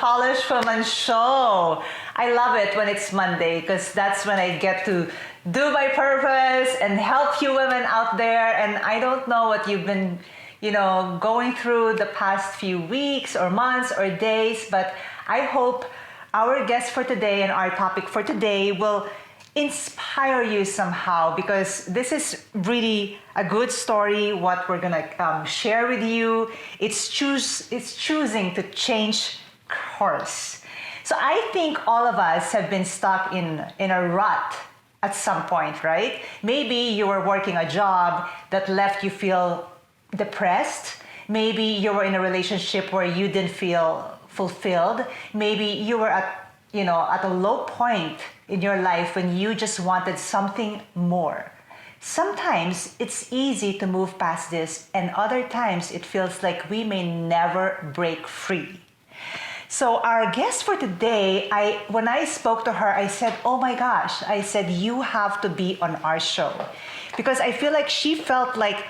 Polished Woman Show. I love it when it's Monday because that's when I get to do my purpose and help you women out there. And I don't know what you've been, going through the past few weeks or months or days, but I hope our guest for today and our topic for today will inspire you somehow, because this is really a good story what we're gonna share with you. It's choosing to change course. So I think all of us have been stuck in a rut at some point, right? Maybe you were working a job that left you feel depressed. Maybe you were in a relationship where you didn't feel fulfilled. Maybe you were at a low point in your life when you just wanted something more. Sometimes it's easy to move past this, and other times it feels like we may never break free. So our guest for today, when I spoke to her, I said, oh my gosh, I said, you have to be on our show. Because I feel like she felt like,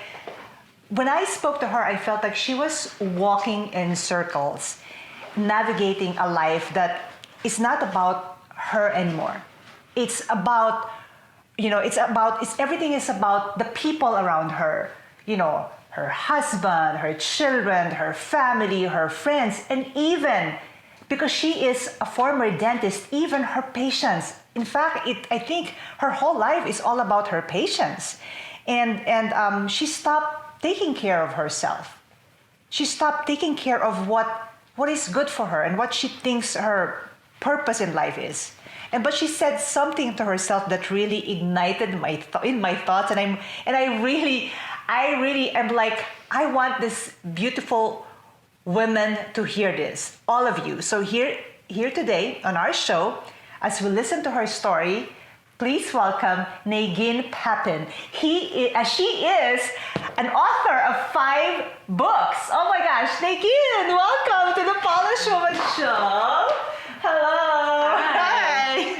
when I spoke to her, I felt like she was walking in circles, navigating a life that is not about her anymore. It's about, everything is about the people around her, her husband, her children, her family, her friends, and even because she is a former dentist, even her patients. In fact, I think her whole life is all about her patients. And she stopped taking care of herself. She stopped taking care of what is good for her and what she thinks her purpose in life is. But she said something to herself that really ignited my thoughts, and I really am like, I want this beautiful women to hear this, all of you. So here today on our show, as we listen to her story, please welcome Negeen Papehn. She is an author of 5 books. Oh my gosh, Negeen, welcome to the Polished Woman Show. Hello. Hi.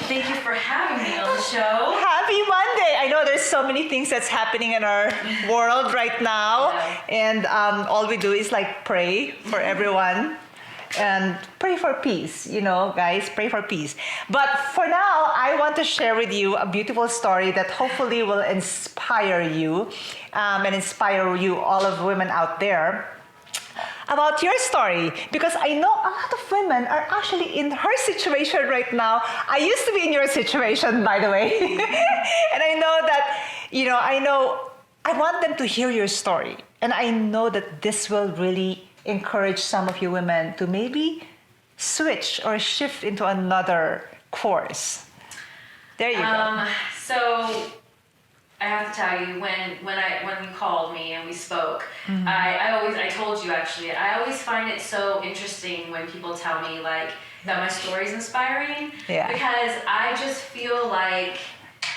Thank you for having me on the show. Happy Monday. I know there's so many things that's happening in our world right now. Yeah. And all we do is pray for everyone and pray for peace, guys, pray for peace. But for now, I want to share with you a beautiful story that hopefully will inspire you and inspire you, all of women out there, about your story, because I know a lot of women are actually in her situation right now. I used to be in your situation, by the way. And I know that, I want them to hear your story. And I know that this will really encourage some of you women to maybe switch or shift into another course. There you go. So I have to tell you, when you called me and we spoke, mm-hmm. I told you actually, I always find it so interesting when people tell me that my story is inspiring, because I just feel like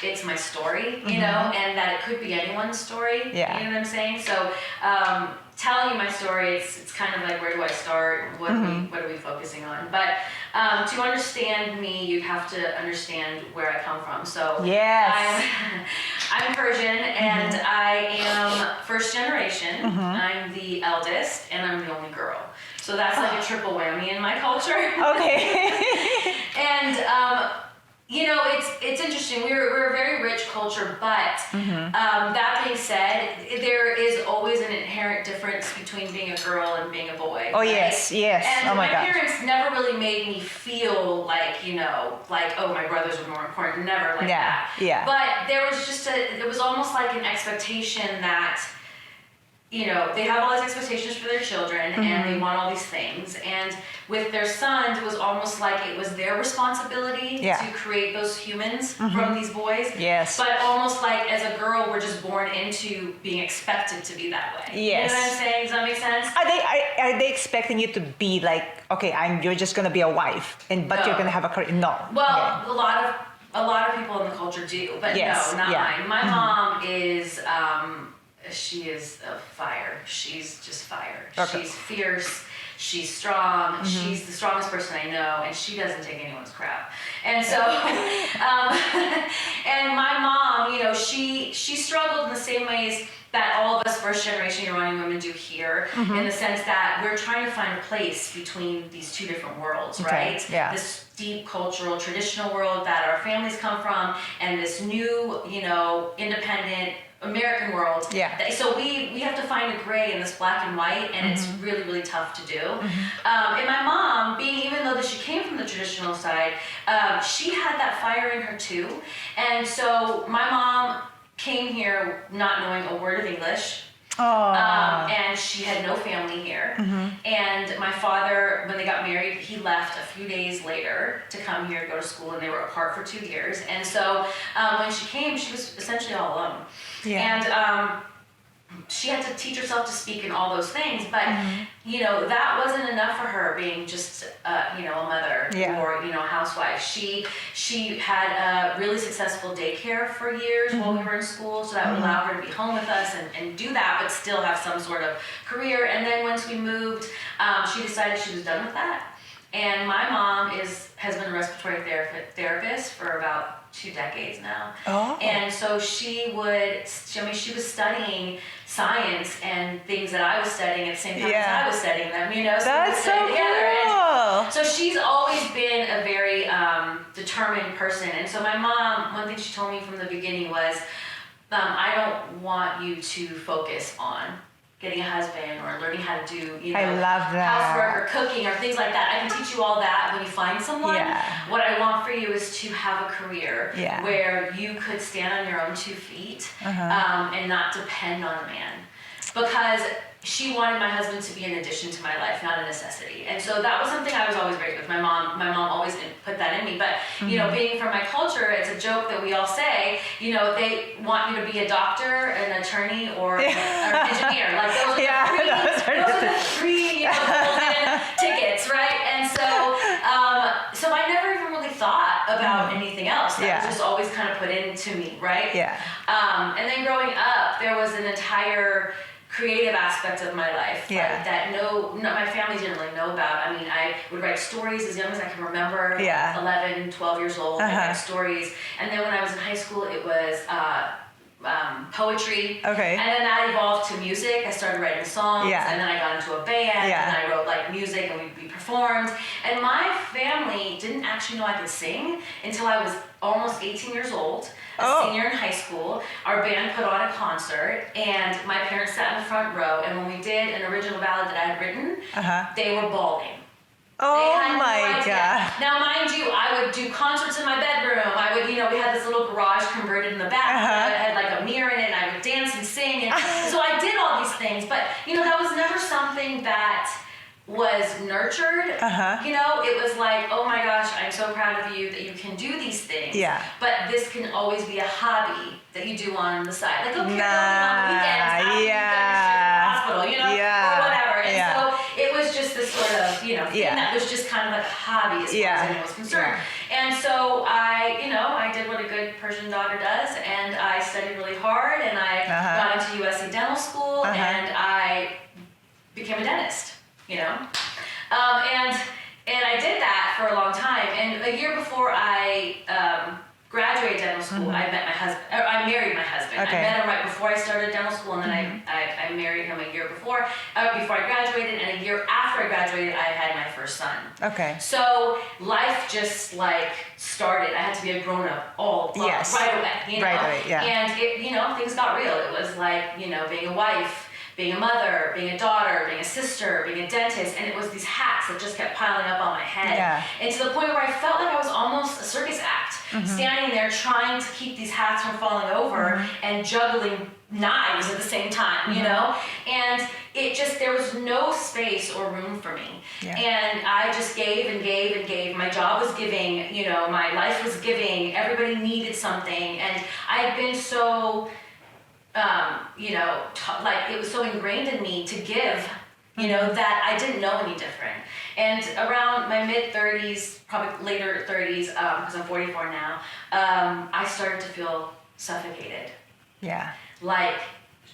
it's my story, mm-hmm. And that it could be anyone's story, you know what I'm saying? So telling you my story, it's kind of like, where do I start? What are we focusing on? But to understand me, you have to understand where I come from. So yes. I'm Persian, and mm-hmm. I am first generation. Mm-hmm. I'm the eldest, and I'm the only girl. So that's like a triple whammy in my culture. Okay. And it's interesting. We're a very rich culture, but mm-hmm. That being said, there is always an inherent difference between being a girl and being a boy. Oh, right? yes. And oh my parents never really made me feel like, oh, my brothers are more important. Never like that. Yeah. But there was it was almost like an expectation that, they have all these expectations for their children, mm-hmm. and they want all these things. And with their sons, it was almost like it was their responsibility to create those humans mm-hmm. from these boys. Yes. But almost like as a girl, we're just born into being expected to be that way. Yes. You know what I'm saying? Does that make sense? Are they expecting you to be like, okay, you're just gonna be a wife, but you're gonna have a career? No. Well, okay. A lot of people in the culture do, but no, not mine. My mm-hmm. mom is. She is a fire. She's just fire. Okay. She's fierce. She's strong. Mm-hmm. She's the strongest person I know, and she doesn't take anyone's crap. And so, and my mom, she struggled in the same ways that all of us first generation Your Writing women do here, in the sense that we're trying to find a place between these two different worlds, right? Yeah. This deep cultural, traditional world that our families come from, and this new, independent American world. Yeah. So we have to find a gray in this black and white, and it's really, really tough to do. And my mom, even though that she came from the traditional side, she had that fire in her too. And so my mom came here not knowing a word of English. And she had no family here. And my father, when they got married, he left a few days later to come here to go to school, and they were apart for 2 years. And so when she came, she was essentially all alone. And she had to teach herself to speak and all those things, but that wasn't enough for her, being just a mother or housewife. She had a really successful daycare for years while we were in school, so that would allow her to be home with us and do that, but still have some sort of career. And then once we moved, she decided she was done with that. And my mom has been a respiratory therapist for about 2 decades now. And so she was studying science and things that I was studying at the same time as I was studying them, so That's so cool. And so she's always been a very determined person. And so my mom, one thing she told me from the beginning was, I don't want you to focus on getting a husband or learning how to do, I love that. housework or cooking or things like that. I can teach you all that when you find someone. What I want for you is to have a career where you could stand on your own 2 feet and not depend on a man. Because she wanted my husband to be an addition to my life, not a necessity. And so that was something I was always raised with. My mom always put that in me. But, being from my culture, it's a joke that we all say, they want you to be a doctor, an attorney, or an engineer. Like those are the three golden tickets, right? And so I never even really thought about anything else. That was just always kind of put into me, right? And then growing up, there was an entire creative aspect of my life that my family didn't really know about. I mean, I would write stories as young as I can remember, 11, 12 years old, I write stories. And then when I was in high school, it was poetry. And then that evolved to music. I started writing songs, and then I got into a band, and I wrote music, and we performed. And my family didn't actually know I could sing until I was almost 18 years old, a senior in high school. Our band put on a concert, and my parents sat in the front row, and when we did an original ballad that I had written, they were bawling. Oh my God. Now, mind you, I would do concerts in my bedroom. I would, we had this little garage converted in the back that had a mirror in it, and I would dance and sing. And so I did all these things, but, that was never something that was nurtured. It was like, oh my gosh, I'm so proud of you that you can do these things. But this can always be a hobby that you do on the side. Like, okay, on the weekends, after you go to the hospital, or whatever. And so it was just this sort of, thing that was just kind of like a hobby as far as anyone was concerned. And so I did what a good Persian daughter does, and I studied really hard, and I got into USC dental school, and I became a dentist. And I did that for a long time. And a year before I graduated dental school, I met my husband. I married my husband. I met him right before I started dental school, and then I married him a year before I graduated, and a year after I graduated, I had my first son. So life just started. I had to be a grown up right away. Right away. And it, things got real. It was being a wife, being a mother, being a daughter, being a sister, being a dentist, and it was these hats that just kept piling up on my head. And to the point where I felt like I was almost a circus act, standing there trying to keep these hats from falling over and juggling knives at the same time, And it just, there was no space or room for me. And I just gave and gave and gave. My job was giving, my life was giving. Everybody needed something. And I had been so... it was so ingrained in me to give, that I didn't know any different. And around my mid-30s, probably later 30s, because I'm 44 now, I started to feel suffocated.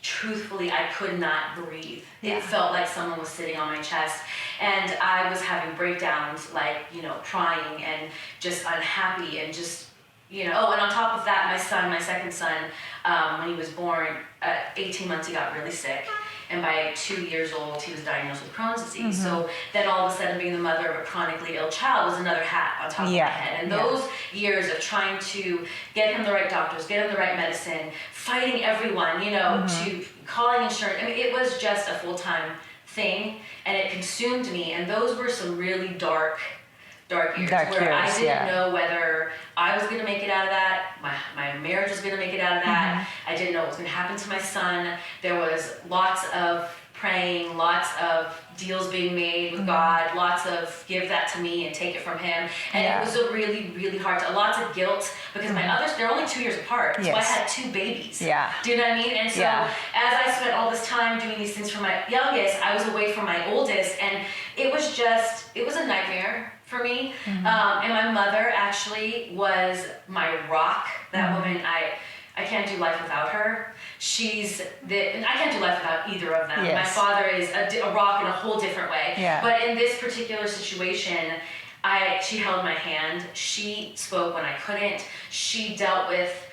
Truthfully, I could not breathe. It felt like someone was sitting on my chest, and I was having breakdowns, crying and just unhappy and just and on top of that, my second son, when he was born, at 18 months, he got really sick. And by 2 years old, he was diagnosed with Crohn's disease. So then all of a sudden, being the mother of a chronically ill child was another hat on top of my head. And those years of trying to get him the right doctors, get him the right medicine, fighting everyone, to calling insurance. I mean, it was just a full-time thing, and it consumed me. And those were some really dark years where I didn't know whether I was going to make it out of that, my marriage was going to make it out of that. I didn't know what was going to happen to my son. There was lots of praying, lots of deals being made with God, lots of give that to me and take it from him. And it was a really, really hard time. Lots of guilt because my others, they're only 2 years apart. So I had 2 babies. Yeah. Do you know what I mean? And so as I spent all this time doing these things for my youngest, I was away from my oldest, and it was a nightmare for me. And my mother actually was my rock. That woman, I can't do life without her. And I can't do life without either of them. My father is a rock in a whole different way. But in this particular situation, she held my hand. She spoke when I couldn't. She dealt with,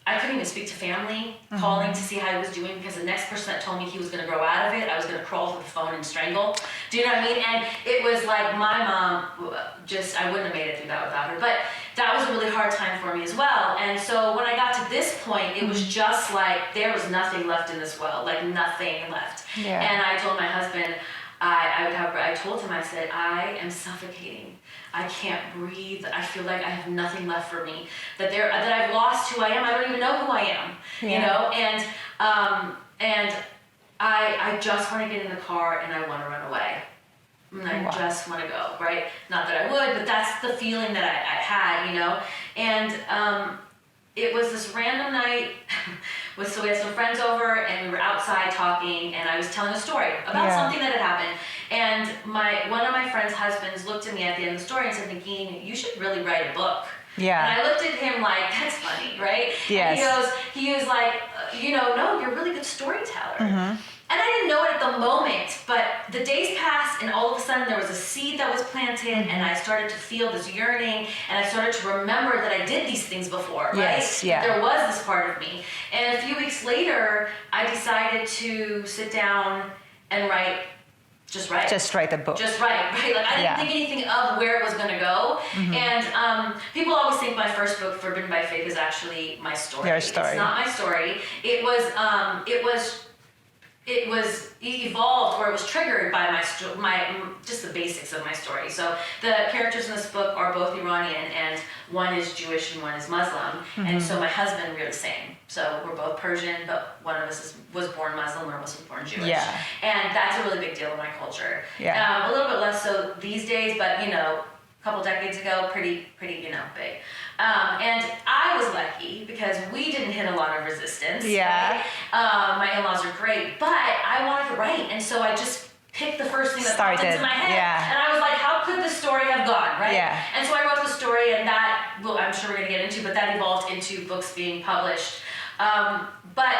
I couldn't even speak to family, calling to see how he was doing, because the next person that told me he was going to grow out of it, I was going to crawl to the phone and strangle. Do you know what I mean? And it was like my mom, I wouldn't have made it through that without her. But that was a really hard time for me as well. And so when I got to this point, it was just like there was nothing left in this world, like nothing left. And I told my husband, I told him, I said, I am suffocating. I can't breathe. I feel like I have nothing left for me. That I've lost who I am. I don't even know who I am. And I just want to get in the car and I want to run away. And I just want to go, right? Not that I would, but that's the feeling that I had, And it was this random night. So we had some friends over and we were outside talking, and I was telling a story about something that had happened. And one of my friend's husbands looked at me at the end of the story and said, Negeen, you should really write a book. And I looked at him like, that's funny, right? And he was like, no, you're a really good storyteller. And I didn't know it at the moment, but the days passed, and all of a sudden there was a seed that was planted, and I started to feel this yearning, and I started to remember that I did these things before, right? There was this part of me. And a few weeks later, I decided to sit down and write. Just write a book. Just write, right? Like I didn't think anything of where it was going to go. And people always think my first book, Forbidden by Faith, is actually my story. Your story. It's not my story. It evolved, or it was triggered by just the basics of my story. So the characters in this book are both Iranian, and one is Jewish and one is Muslim. And so my husband, we're the same. So we're both Persian, but one of us was born Muslim, one of us was born Jewish. And that's a really big deal in my culture. A little bit less so these days, but a couple decades ago, pretty big. And I was lucky because we didn't hit a lot of resistance. Right? My in-laws are great, but I wanted to write, and so I just picked the first thing that popped into my head, and I was like, how could this story have gone, right? And so I wrote the story, and that, well, I'm sure we're going to get into, but that evolved into books being published. But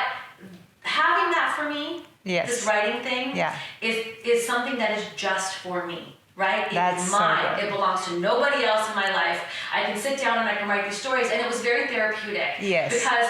having that for me, this writing thing, is something that is just for me. Right? It's mine. So it belongs to nobody else in my life. I can sit down and I can write these stories, and it was very therapeutic. Because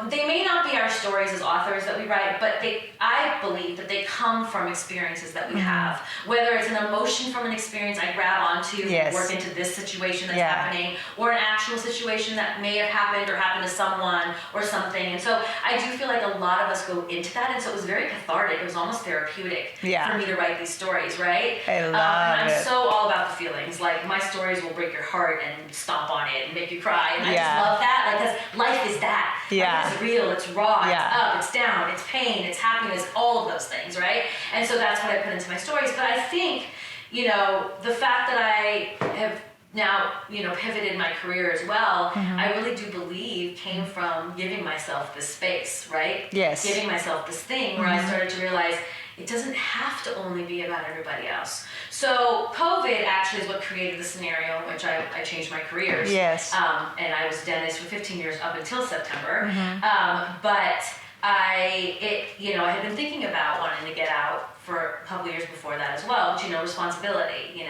they may not be our stories as authors that we write, but I believe that they come from experiences that we have. Whether it's an emotion from an experience I grab onto, work into this situation that's happening, or an actual situation that may have happened or happened to someone or something. And so I do feel like a lot of us go into that, and so it was very cathartic. It was almost therapeutic for me to write these stories, right? I love and I'm so all about the feelings. Like, my stories will break your heart and stomp on it and make you cry. And I just love that, because life is that. Like, it's real, it's raw, it's up, it's down, it's pain, it's happiness, all of those things, right? And so that's what I put into my stories. But I think, the fact that I have now, pivoted my career as well, I really do believe came from giving myself this space, right? Giving myself this thing where I started to realize it doesn't have to only be about everybody else. So COVID actually is what created the scenario in which I changed my careers. And I was a dentist for 15 years up until September. But I had been thinking about wanting to get out for a couple of years before that as well, which, responsibility,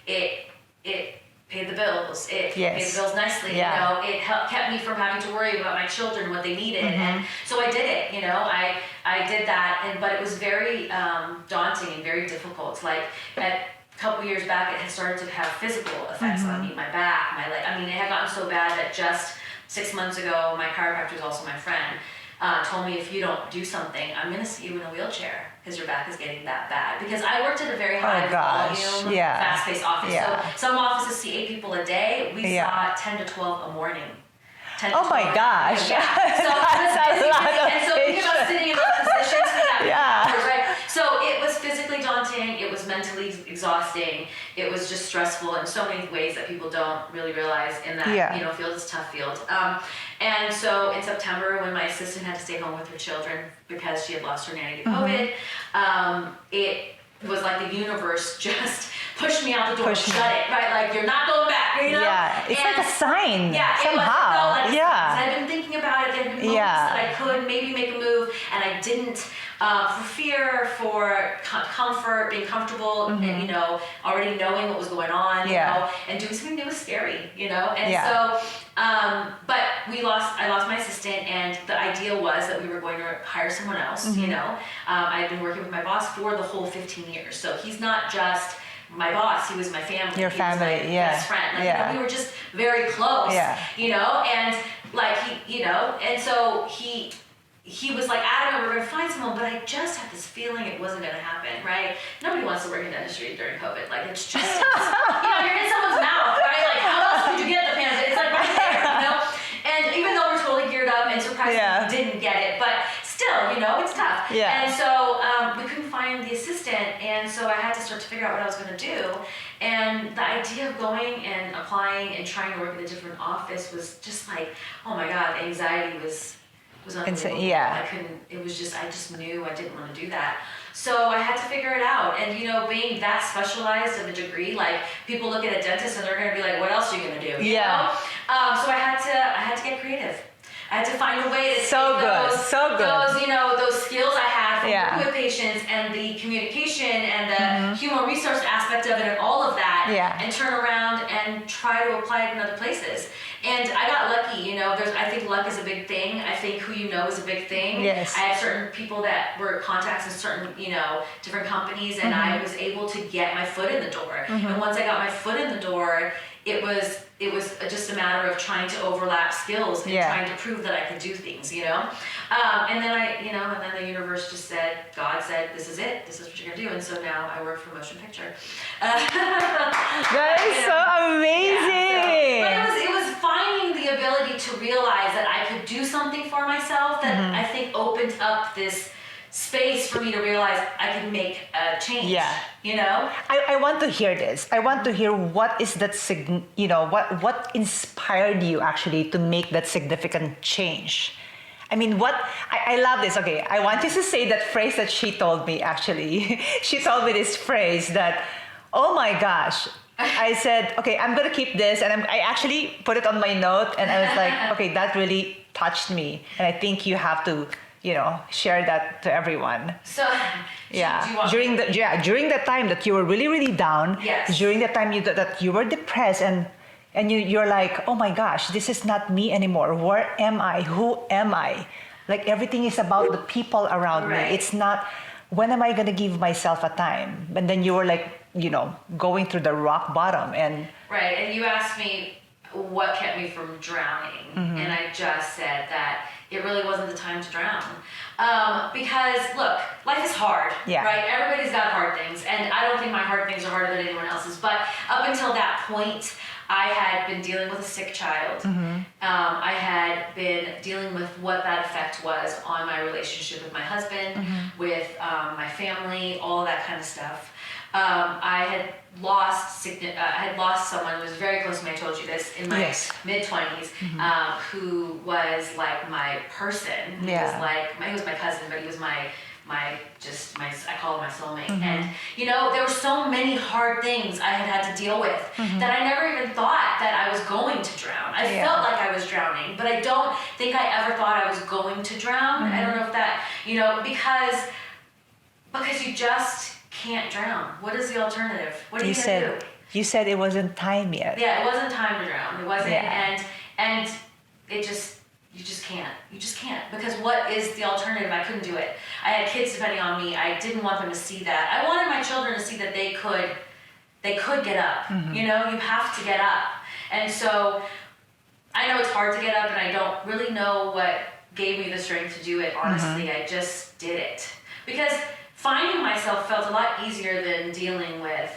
it paid the bills. It Yes. paid the bills nicely. Yeah. You know, it kept me from having to worry about my children, what they needed. And so I did it, you know, I did that. But it was very daunting and very difficult. Like a couple years back, it had started to have physical effects on me, my back, my leg. I mean, it had gotten so bad that just 6 months ago, my chiropractor, who's also my friend, told me, if you don't do something, I'm going to see you in a wheelchair because your back is getting that bad. Because I worked at a very high volume, fast-paced office. Yeah. So some offices see 8 people a day. We saw 10 to 12 a morning. 10 to Oh my 12. gosh. Yeah. So That's a lot of and so think about sitting in those positions for that many Yeah. hours, right? So it was physically daunting. It was mentally exhausting. It was just stressful in so many ways that people don't really realize in that you know field. It's a tough field. And so in September, when my assistant had to stay home with her children because she had lost her nanny to COVID, it was like the universe just pushed me out the door and shut it, right? Like, you're not going back, you know? Yeah, it's like a sign somehow. It felt like yeah. I'd been thinking about it. There had been moments that I could maybe make a move, and I didn't. For fear, for comfort, being comfortable, and, you know, already knowing what was going on, you know, and doing something that was scary, you know? And so, but I lost my assistant, and the idea was that we were going to hire someone else, you know? I had been working with my boss for the whole 15 years. So he's not just my boss, he was my family. Your family, was my best friend. Like, you know, we were just very close, you know? And like, he, you know, and so he was like adamant, we're going to find someone, but I just had this feeling it wasn't going to happen, right? Nobody wants to work in dentistry during COVID. Like, it's just, you know, you're in someone's mouth, right? Like, how else could you get the pandemic? It's like right there, you know? And even though we're totally geared up and surprisingly we didn't get it, but still, you know, it's tough. And so we couldn't find the assistant, and so I had to start to figure out what I was going to do. And the idea of going and applying and trying to work in a different office was just like, oh my God, the anxiety was unbelievable. I couldn't, it was just, I just knew I didn't want to do that. So I had to figure it out. And, you know, being that specialized of a degree, like, people look at a dentist and they're going to be like, what else are you going to do? You know? So I had to get creative. I had to find a way to take those, you know, those skills I had from working with patients and the communication and the human resource aspect of it and all of that, and turn around and try to apply it in other places. And I got lucky, you know, I think luck is a big thing. I think who you know is a big thing. Yes. I had certain people that were contacts in certain, you know, different companies, and I was able to get my foot in the door. And once I got my foot in the door, it was just a matter of trying to overlap skills and trying to prove that I could do things, you know? And then the universe just said, God said, this is it. This is what you're going to do. And so now I work for motion picture. That is so amazing. But it was finding the ability to realize that I could do something for myself that I think opened up this space for me to realize I can make a change. You know? I want to hear this. I want to hear what is that, you know, what inspired you actually to make that significant change. I mean, I love this. Okay, I want you to say that phrase that she told me, actually. She told me this phrase that, oh my gosh. I said, okay, I'm going to keep this. And I actually put it on my note. And I was like, okay, that really touched me. And I think you have to, you know, share that to everyone. So, during the time that you were really, really down, during the time that you were depressed, and you're like, oh my gosh, this is not me anymore. Where am I? Who am I? Like, everything is about the people around me. It's not, when am I going to give myself a time? And then you were like, you know, going through the rock bottom. And and you asked me what kept me from drowning. And I just said that it really wasn't the time to drown. Because, look, life is hard, right? Everybody's got hard things, and I don't think my hard things are harder than anyone else's. But up until that point, I had been dealing with a sick child. I had been dealing with what that effect was on my relationship with my husband, with my family, all that kind of stuff. I had lost someone who was very close to me. I told you this in my mid-20s, who was like my person. He was like he was my cousin, but he was my I call him my soulmate. And you know, there were so many hard things I had to deal with that I never even thought that I was going to drown. I felt like I was drowning, but I don't think I ever thought I was going to drown. I don't know if that, you know, because you just can't drown. What is the alternative? What are you going to do? you said it wasn't time yet. Yeah, it wasn't time to drown. It wasn't, Yeah. and it just, you just can't, because what is the alternative? I couldn't do it. I had kids depending on me. I didn't want them to see that. I wanted my children to see that they could get up. You know, you have to get up. And so I know it's hard to get up, and I don't really know what gave me the strength to do it. Honestly, I just did it. Because finding myself felt a lot easier than dealing with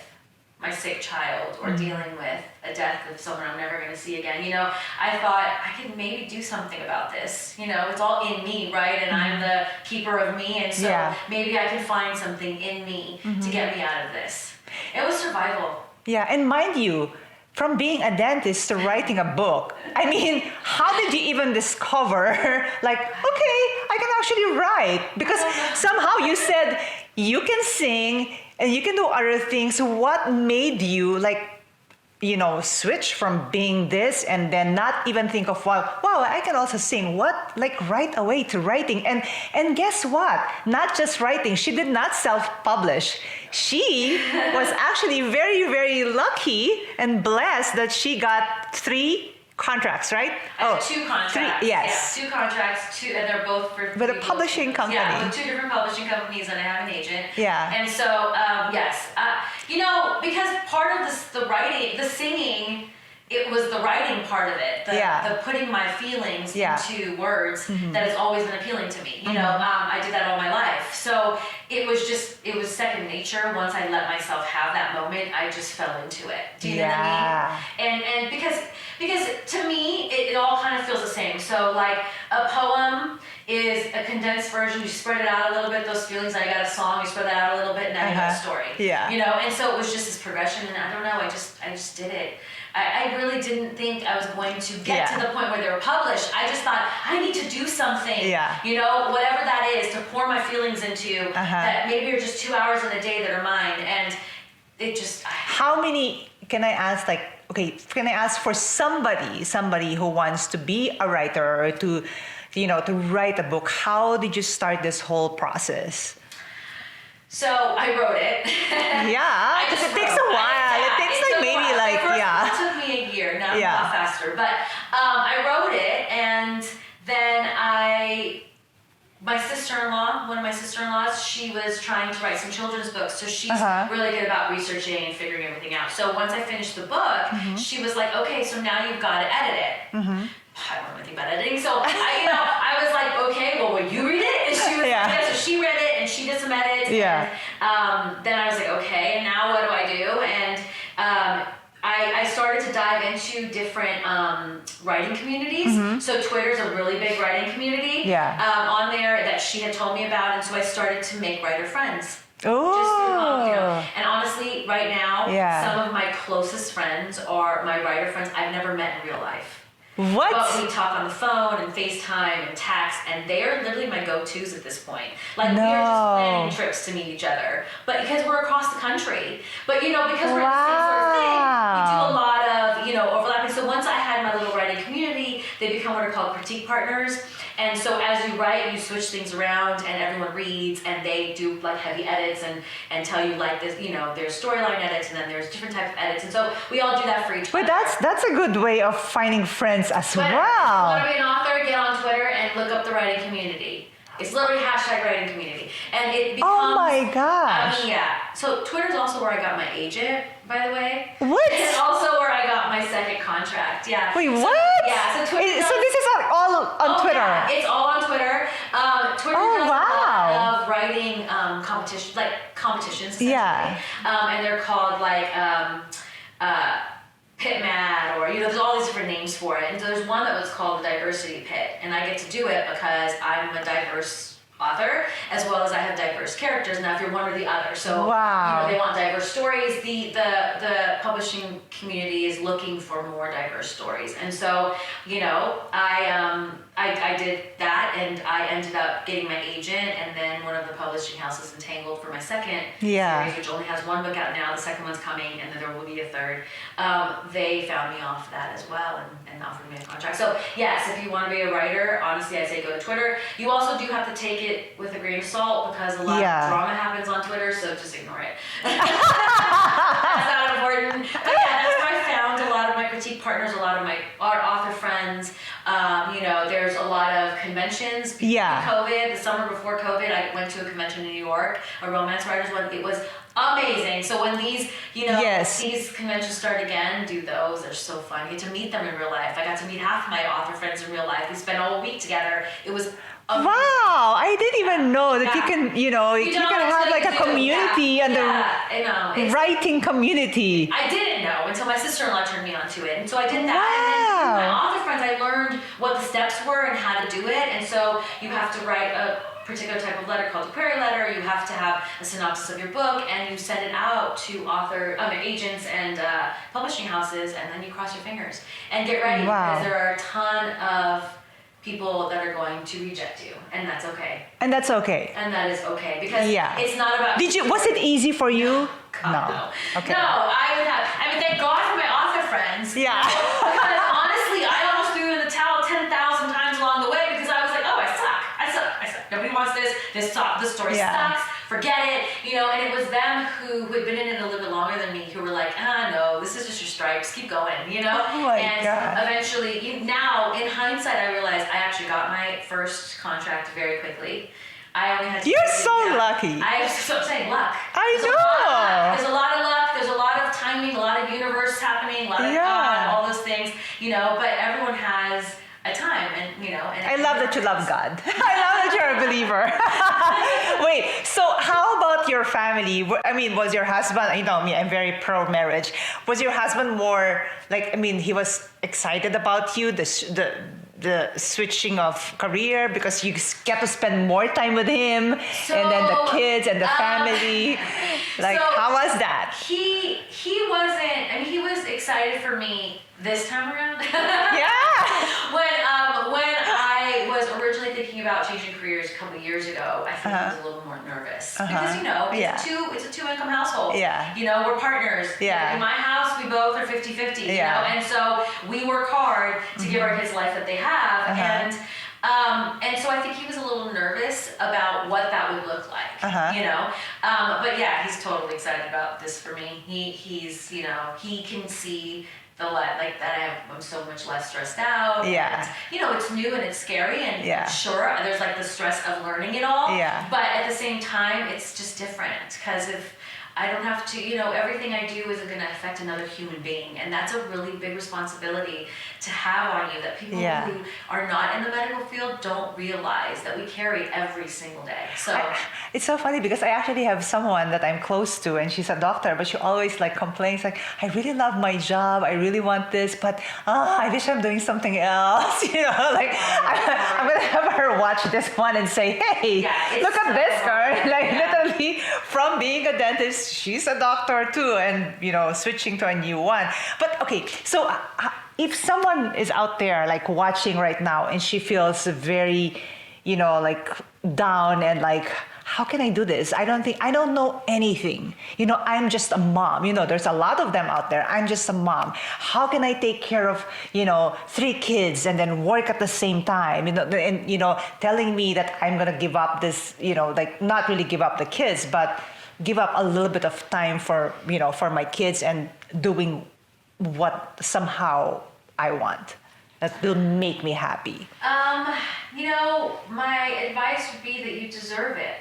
my sick child or dealing with a death of someone I'm never going to see again. You know, I thought I could maybe do something about this. You know, it's all in me, right? And I'm the keeper of me, and so maybe I can find something in me to get me out of this. It was survival. Yeah, and mind you, from being a dentist to writing a book, I mean, how did you even discover, like, okay, I can actually write? Because somehow you said you can sing and you can do other things. What made you, like, you know, switch from being this and then not even think of, wow, I can also sing. What, like, right away to writing. And guess what? Not just writing. She did not self-publish. She was actually very, very lucky and blessed that she got 3 contracts, right? I have 2 contracts. 3, yes. Yeah, 2 contracts, and they're both for With a publishing company. Yeah, with 2 different publishing companies, and I have an agent. Yeah. And so, yes. You know, because part of this, the writing, the singing, it was the writing part of it. The putting my feelings into words that has always been appealing to me. You know, I did that all my life. So it was second nature. Once I let myself have that moment, I just fell into it. Do you know what I mean? And because to me, it all kind of feels the same. So like a poem is a condensed version. You spread it out a little bit, those feelings. I got a song, you spread that out a little bit, and now you got a story. Yeah. You know, and so it was just this progression, and I don't know, I just did it. I really didn't think I was going to get to the point where they were published. I just thought, I need to do something. Yeah. You know, whatever that is, to pour my feelings into, that maybe are just 2 hours in a day that are mine. And it just... How many, can I ask, like, okay, can I ask for somebody who wants to be a writer or to, you know, to write a book, how did you start this whole process? So I wrote it. Yeah, because it takes a while. It takes like maybe like, It took me a year, now I'm a lot faster. But I wrote it, and then my sister-in-law, one of my sister-in-laws, she was trying to write some children's books, so she's really good about researching and figuring everything out. So once I finished the book, she was like, okay, so now you've got to edit it. I don't know anything about editing, so I was like, okay, well, will you read it? And she was like, so she read it, and she did some edits. Yeah. And, then I was like, okay, now what do I do? And I started to dive into different writing communities. So Twitter's a really big writing community on there that she had told me about, and so I started to make writer friends. Oh. And honestly, right now, some of my closest friends are my writer friends I've never met in real life. What? But we talk on the phone and FaceTime and text, and they are literally my go-tos at this point. Like, we are just planning trips to meet each other. But because we're across the country. But, you know, because we're in the same sort of thing, we do a lot of, you know, overlapping. So once I had my little writing community, they become what are called critique partners. And so as you write, you switch things around, and everyone reads, and they do like heavy edits and tell you like this, you know, there's storyline edits, and then there's different types of edits. And so we all do that for each other. But that's a good way of finding friends as well. If you want to be an author, get on Twitter and look up the writing community. It's literally #writing community. And it becomes... Oh my gosh. I mean, yeah. So Twitter's also where I got my agent, by the way. What? It's also where I got my second contract. Yeah. Wait, what? Yeah. So Twitter. So this is all on Twitter. Yeah, it's all on Twitter. Twitter does a lot of writing competitions. Yeah. And they're called like Pit Mad, or, you know, there's all these different names for it. And so there's one that was called the Diversity Pit, and I get to do it because I'm a diverse author, as well as I have diverse characters. Now, if you're one or the other, so you know, they want diverse stories. The publishing community is looking for more diverse stories, and so, you know, I did that, and I ended up getting my agent, and then one of the publishing houses entangled for my second Yeah. series, which only has one book out now. The second one's coming, and then there will be a third. They found me off that as well and offered me a contract. So yes, if you want to be a writer, honestly, I say go to Twitter. You also do have to take it with a grain of salt because a lot Yeah. of drama happens on Twitter, so just ignore it. That's not important. But yeah, that's where I found a lot of my critique partners, a lot of my art author friends. There's a lot of conventions. Yeah. COVID, the summer before COVID, I went to a convention in New York, a romance writers one. It was amazing. So when these, Yes. these conventions start again, do those. They're so fun. You get to meet them in real life. I got to meet half my author friends in real life. We spent a whole week together. It was amazing. Wow, I didn't even know that you Yeah. can, you can have like a community and I know. the writing community. I didn't know until my sister-in-law turned me onto it. And so I did that. Wow. And then through my author friends, I learned what the steps were and how to do it. And so you have to write a particular type of letter called a query letter. You have to have a synopsis of your book, and you send it out to agents and publishing houses, and then you cross your fingers. And get ready, Wow. because there are a ton of people that are going to reject you, and that's okay. And that's okay. And that is okay, because Yeah. it's not about... Was it easy for you? God, no. Okay. No, thank God for my author friends. Yeah. Because honestly, I almost threw in the towel 10,000 times along the way because I was like, oh, I suck. Nobody wants this. This story Yeah. sucks. Forget it. And it was them who had been in it a little bit longer than me who were like, no, this is just your stripes. Keep going, Oh my and God. eventually, now in hindsight, I realized I actually got my first contract very quickly. I only had to... You're so lucky. I'm saying luck. I There's know. There's a lot of luck. There's a lot of timing, a lot of universe happening, a lot of God, all those things, but everyone has a time, and I love that you love God. I love that you're a believer. Wait, so how about your family? Was your husband, me, I'm very pro-marriage. Was your husband more he was excited about you, the switching of career because you get to spend more time with him, and then the kids and the family. How was that? He wasn't, he was excited for me this time around. Yeah. When I was originally thinking about changing careers a couple of years ago, I think I was a little more nervous because it's a two-income household. Yeah. We're partners. Yeah. In my house, we both are 50-50. Yeah. And so we work hard to give our kids the life that they have, and so I think he was a little nervous about what that would look like. But yeah, he's totally excited about this for me. He's he can see that I'm so much less stressed out. Yeah. And, it's new and it's scary, and sure, there's the stress of learning it all. Yeah. But at the same time, it's just different because if I don't have to, everything I do isn't going to affect another human being, and that's a really big responsibility to have on you that people who are not in the medical field don't realize that we carry every single day. So it's so funny because I actually have someone that I'm close to, and she's a doctor, but she always complains I really love my job, I really want this, but I wish I'm doing something else. I'm gonna have her watch this one and say, hey, look at this girl, literally from being a dentist, she's a doctor too, and switching to a new one. But okay, so if someone is out there watching right now and she feels very down and how can I do this? I don't know anything. I'm just a mom. There's a lot of them out there. I'm just a mom. How can I take care of 3 kids and then work at the same time? And telling me that I'm gonna give up this, not really give up the kids, but give up a little bit of time for my kids and doing what somehow I want that will make me happy. My advice would be that you deserve it.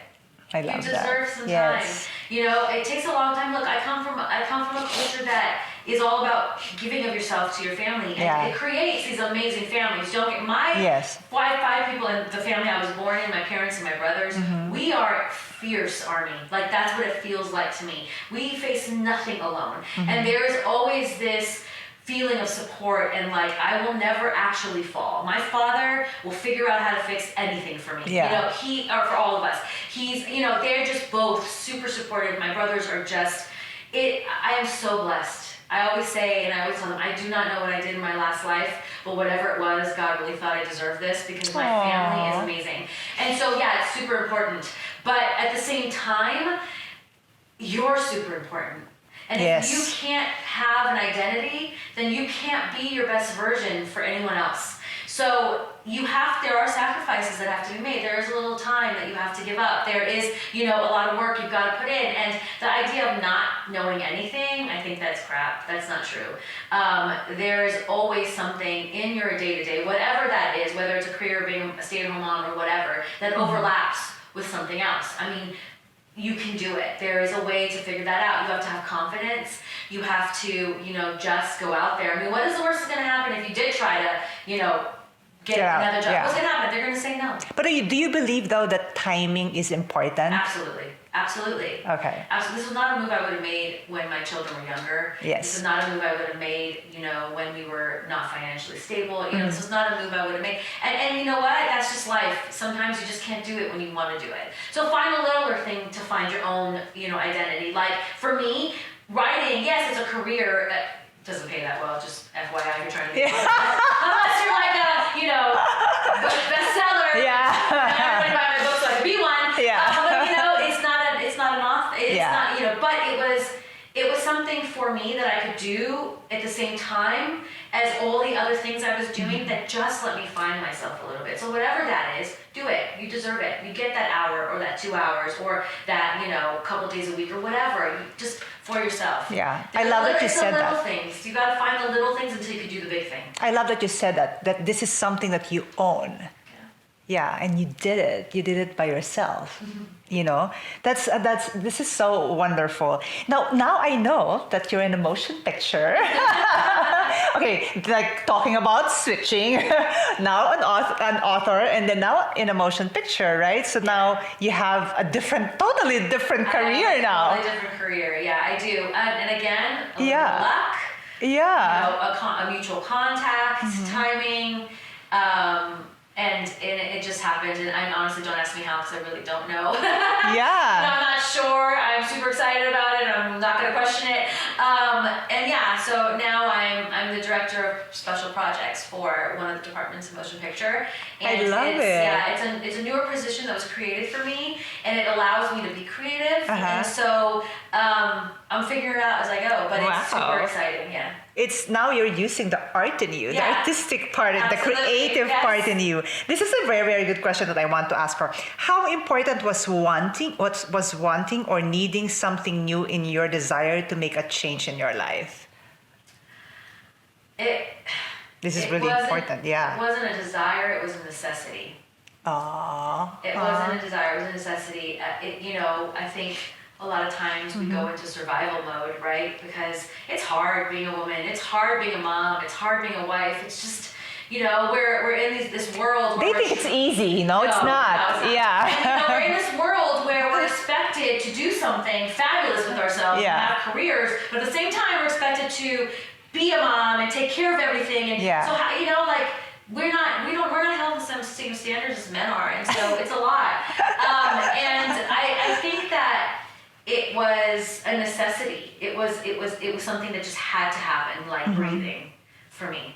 I love that. You deserve some Yes. time. It takes a long time. Look, I come from a culture that is all about giving of yourself to your family, and it creates these amazing families. Don't get five people in the family I was born in, my parents and my brothers. We are fierce army. That's what it feels like to me. We face nothing alone, and there is always this feeling of support and I will never actually fall. My father will figure out how to fix anything for me. Yeah. Or for all of us. He's, they're just both super supportive. My brothers are just, I am so blessed. I always say, and I always tell them, I do not know what I did in my last life, but whatever it was, God really thought I deserved this because my family is amazing. And so, yeah, it's super important. But at the same time, you're super important. And Yes. if you can't have an identity, then you can't be your best version for anyone else. So there are sacrifices that have to be made. There is a little time that you have to give up. There is, a lot of work you've got to put in. And the idea of not knowing anything, I think that's crap. That's not true. There is always something in your day-to-day, whatever that is, whether it's a career, being a stay-at-home mom or whatever, that overlaps with something else. I mean, you can do it. There is a way to figure that out. You have to have confidence. You have to, just go out there. I mean, what is the worst that's going to happen if you did try to, get another job? Yeah. What's going to happen? They're going to say no. But do you believe, though, that timing is important? Absolutely. Okay. Absolutely. This was not a move I would have made when my children were younger. Yes. This is not a move I would have made, when we were not financially stable. This is not a move I would have made. And you know what? That's just life. Sometimes you just can't do it when you want to do it. So find a littler thing to find your own, identity. Like for me, writing, yes, it's a career. Doesn't pay that well, just FYI if you're trying to be unless you're like a, bestseller. Yeah. Everybody buy my book so I can be one. Yeah. But it's not an author. It's Yeah. not, but it was something for me that I could do at the same time as all the other things I was doing that just let me find myself a little bit. So whatever that is, do it. You deserve it. You get that hour or that 2 hours or that, couple days a week or whatever. Just for yourself. Yeah. I love that you said the little that. things. You got to find the little things until you can do the big thing. I love that you said that this is something that you own. Yeah, and you did it. You did it by yourself. This is so wonderful. Now I know that you're in a motion picture. Okay, like talking about switching. Now an author, and then now in a motion picture, right? So now you have a totally different career now. Totally different career. Yeah, I do. And again, a little Yeah. luck. Yeah. A mutual contact, timing. And it just happened, and I honestly don't ask me how because I really don't know. Yeah. I'm not sure. I'm super excited about it. I'm not going to question it. And yeah, so now I'm the director of special projects for one of the departments in motion picture. And I love it. Yeah, it's a newer position that was created for me, and it allows me to be creative. And so I'm figuring it out as I go, but it's super exciting. Yeah. It's now you're using the art in you, the artistic part, the Absolutely. creative Yes. part in you. This is a very, very good question that I want to ask her. How important was wanting or needing something new in your desire to make a change in your life? This is really important. Yeah. It wasn't a desire; it was a necessity. It wasn't a desire; it was a necessity. I think a lot of times we go into survival mode, right? Because it's hard being a woman, it's hard being a mom, it's hard being a wife. It's just, we're in this world where They think it's easy, it's not. No, it's not. Yeah. And, we're in this world where we're expected to do something fabulous with ourselves and have careers, but at the same time we're expected to be a mom and take care of everything. And so, we're not held to the same standards as men are, and so it's a lot. And I think that it was a necessity. It was something that just had to happen, like breathing, for me.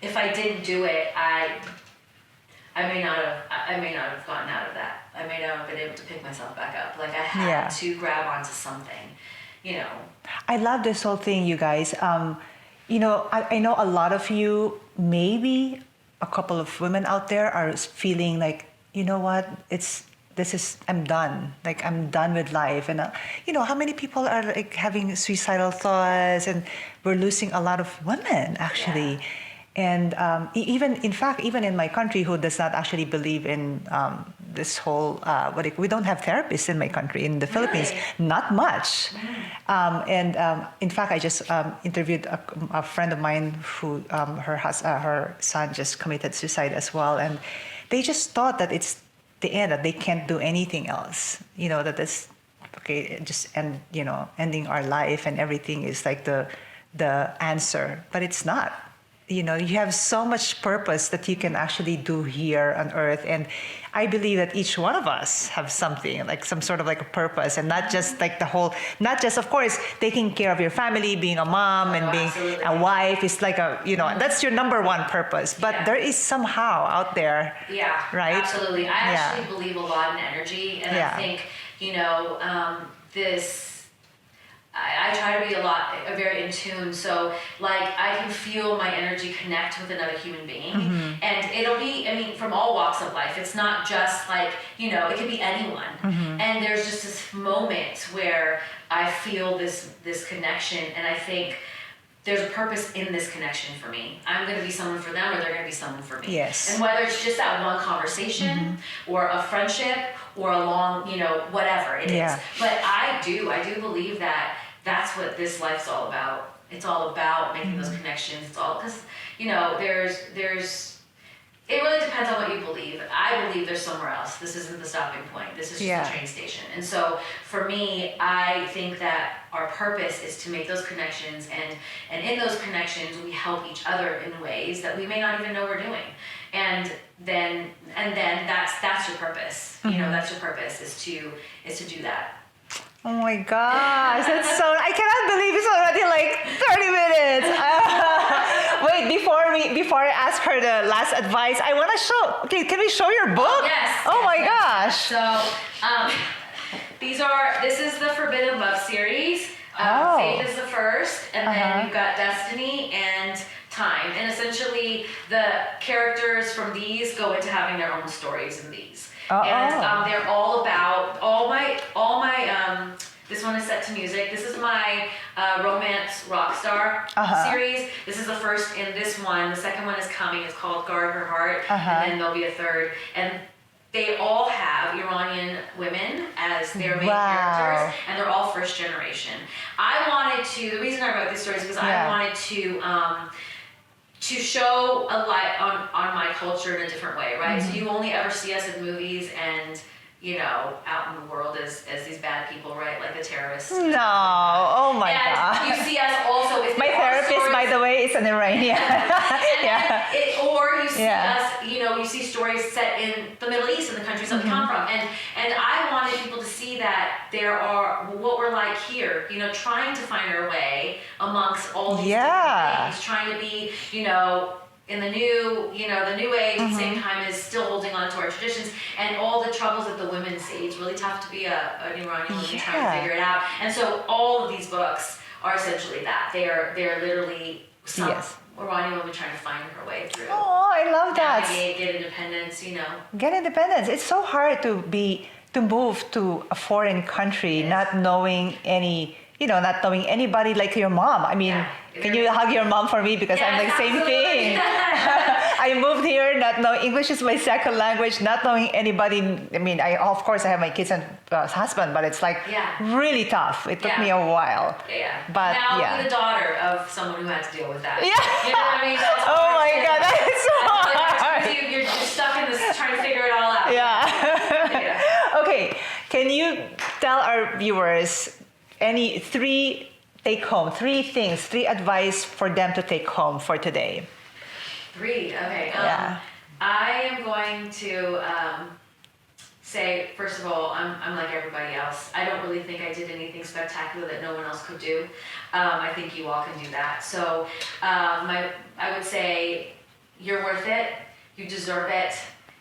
If I didn't do it, I may not have gotten out of that. I may not have been able to pick myself back up. Like I had to grab onto something, I love this whole thing, you guys. I know a lot of you, maybe a couple of women out there are feeling like, you know what, I'm done. Like, I'm done with life. And, how many people are like having suicidal thoughts, and we're losing a lot of women, actually. Yeah. And even in my country, who does not actually believe in this whole, we don't have therapists in my country, in the Philippines, not much. In fact, I just interviewed a friend of mine who her son just committed suicide as well. And they just thought that it's the end, that they can't do anything else, that this just ending our life and everything is like the answer, but it's not. you have so much purpose that you can actually do here on earth. And I believe that each one of us have something, like some sort of like a purpose, and not just like not just, of course, taking care of your family, being a mom and being absolutely. a wife is like that's your number one purpose. But there is somehow out there. Yeah, right? Absolutely. I actually believe a lot in energy, and I think, I try to be very in tune. So like I can feel my energy connect with another human being, and it'll be, from all walks of life. It's not just like, it could be anyone. And there's just this moment where I feel this connection, and I think there's a purpose in this connection for me. I'm going to be someone for them, or they're going to be someone for me. Yes. And whether it's just that one conversation or a friendship or a long, whatever it is. But I do believe that that's what this life's all about. It's all about making those connections. It's all because, it really depends on what you believe. I believe there's somewhere else. This isn't the stopping point. This is just the train station. And so for me, I think that our purpose is to make those connections, and in those connections, we help each other in ways that we may not even know we're doing. And then that's your purpose. That's your purpose is to do that. Oh my gosh, that's I cannot believe it's already like 30 minutes. Wait, before I ask her the last advice, I want to show. Okay, can we show your book? Yes. Oh my gosh. So, this is the Forbidden Love series. Faith is the first, and then you've got Destiny and Time. And essentially, the characters from these go into having their own stories in these. And they're all about all my this one is set to music. This is my romance rock star series. This is the first in this one. The second one is coming. It's called Guard Her Heart, and then there'll be a third. And they all have Iranian women as their main characters, and they're all first generation. The reason I wrote these stories is because I wanted to show a light on my culture in a different way, right? So you only ever see us in movies and, out in the world as these bad people, right? Like the terrorists. No, oh my God. You see us also with my therapist, by the way, is an Iranian. Or you see us, you see stories set in the Middle East and the countries that we come from. And I wanted people to see that there are what we're like here, trying to find our way amongst all these different things, trying to be, in the new age at the same time as still holding on to our traditions and all the troubles that the women see. It's really tough to be an Iranian woman trying to figure it out. And so all of these books are essentially that. They're literally some Iranian woman trying to find her way through. Oh, I love that. Navigate, get independence, Get independence. It's so hard to move to a foreign country, not knowing anybody like your mom. Can you hug your mom for me? Because I'm like same thing. I moved here not knowing English is my second language, not knowing anybody. Of course I have my kids and husband, but it's like really tough. It took me a while. Yeah. But now you're the daughter of someone who had to deal with that. Yeah. You know what I mean? That's oh my God, that is so hard. You're stuck in this trying to figure it all out. Yeah. Okay. Can you tell our viewers three advice for them to take home for today? 3, okay. I am going to say, first of all, I'm like everybody else. I don't really think I did anything spectacular that no one else could do. I think you all can do that. So I would say you're worth it. You deserve it.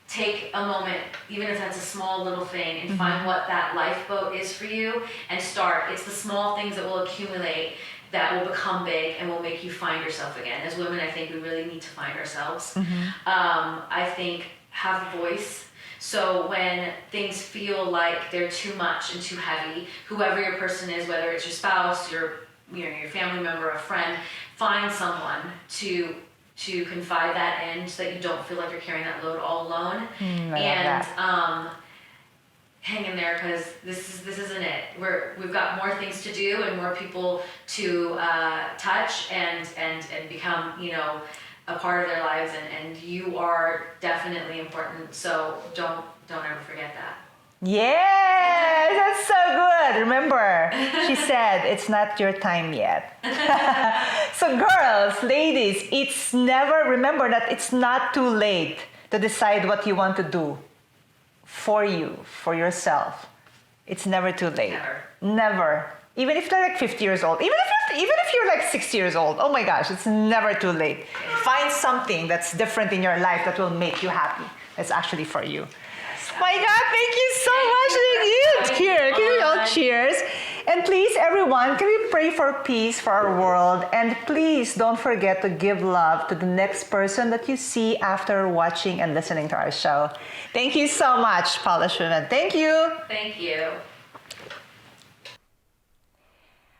Take a moment, even if that's a small little thing, and find what that lifeboat is for you and start. It's the small things that will accumulate that will become big and will make you find yourself again. As women, I think we really need to find ourselves. I think have a voice. So when things feel like they're too much and too heavy, whoever your person is, whether it's your spouse, your family member, a friend, find someone to confide that in so that you don't feel like you're carrying that load all alone. Hang in there, because this isn't it. We've got more things to do and more people to touch and become a part of their lives, and you are definitely important. So don't ever forget that. Yes, that's so good. Remember, she said it's not your time yet. So girls, ladies, remember that it's not too late to decide what you want to do for you, for yourself. It's never too late. Never. Even if you're like 50 years old, even if you're like 60 years old, oh my gosh, it's never too late. Find something that's different in your life that will make you happy. That's actually for you. My God, thank you so much, Negeen. Here, can we all cheers? And please, everyone, can we pray for peace for our world? And please don't forget to give love to the next person that you see after watching and listening to our show. Thank you so much, Polished Women. Thank you. Thank you.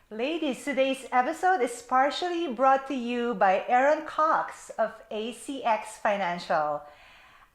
Ladies, today's episode is partially brought to you by Aaron Cox of ACX Financial.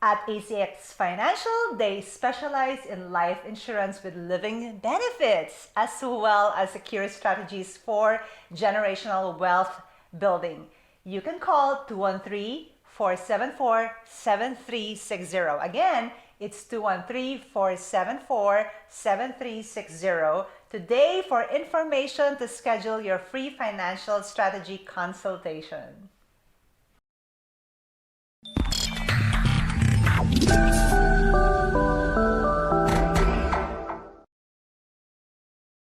At ACX Financial, they specialize in life insurance with living benefits, as well as secure strategies for generational wealth building. You can call 213-474-7360. Again, it's 213-474-7360 today for information to schedule your free financial strategy consultation.